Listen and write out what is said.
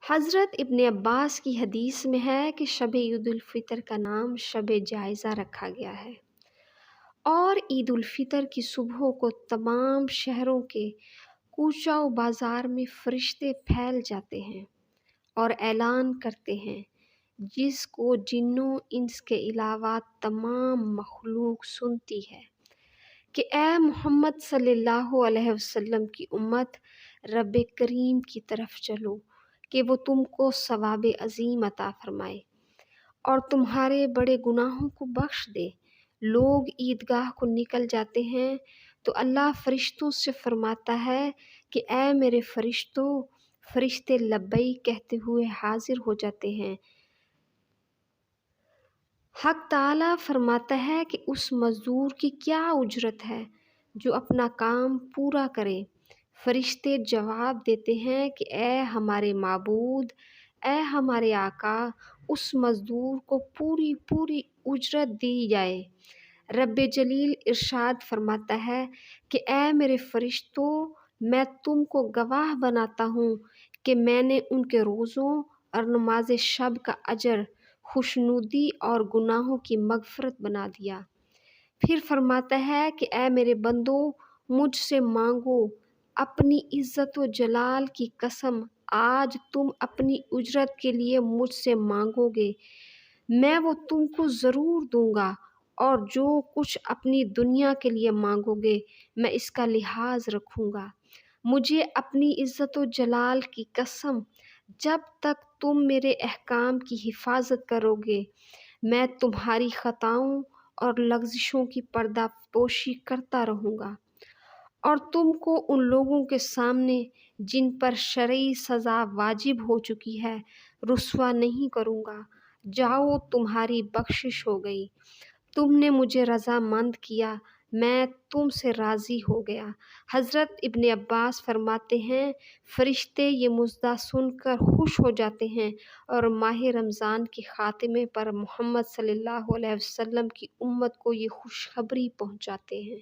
حضرت ابن عباس کی حدیث میں ہے کہ شب عید الفطر کا نام شب جائزہ رکھا گیا ہے، اور عید الفطر کی صبح کو تمام شہروں کے کوچہ و بازار میں فرشتے پھیل جاتے ہیں اور اعلان کرتے ہیں، جس کو جنوں انس کے علاوہ تمام مخلوق سنتی ہے، کہ اے محمد صلی اللہ علیہ وسلم کی امت، رب کریم کی طرف چلو کہ وہ تم کو ثواب عظیم عطا فرمائے اور تمہارے بڑے گناہوں کو بخش دے۔ لوگ عیدگاہ کو نکل جاتے ہیں تو اللہ فرشتوں سے فرماتا ہے کہ اے میرے فرشتوں، فرشتے لبیک کہتے ہوئے حاضر ہو جاتے ہیں۔ حق تعالیٰ فرماتا ہے کہ اس مزدور کی کیا اجرت ہے جو اپنا کام پورا کرے۔ فرشتے جواب دیتے ہیں کہ اے ہمارے معبود، اے ہمارے آقا، اس مزدور کو پوری اجرت دی جائے۔ رب جلیل ارشاد فرماتا ہے کہ اے میرے فرشتوں، میں تم کو گواہ بناتا ہوں کہ میں نے ان کے روزوں اور نماز شب کا اجر، خوشنودی اور گناہوں کی مغفرت بنا دیا۔ پھر فرماتا ہے کہ اے میرے بندو، مجھ سے مانگو، اپنی عزت و جلال کی قسم آج تم اپنی اجرت کے لیے مجھ سے مانگو گے، میں وہ تم کو ضرور دوں گا، اور جو کچھ اپنی دنیا کے لیے مانگو گے میں اس کا لحاظ رکھوں گا۔ مجھے اپنی عزت و جلال کی قسم، جب تک تم میرے احکام کی حفاظت کرو گے میں تمہاری خطاؤں اور لغزشوں کی پردہ پوشی کرتا رہوں گا، اور تم کو ان لوگوں کے سامنے جن پر شرعی سزا واجب ہو چکی ہے رسوا نہیں کروں گا۔ جاؤ، تمہاری بخشش ہو گئی، تم نے مجھے رضامند کیا، میں تم سے راضی ہو گیا۔ حضرت ابن عباس فرماتے ہیں، فرشتے یہ مژدہ سن کر خوش ہو جاتے ہیں اور ماہ رمضان کے خاتمے پر محمد صلی اللہ علیہ وسلم کی امت کو یہ خوشخبری پہنچاتے ہیں۔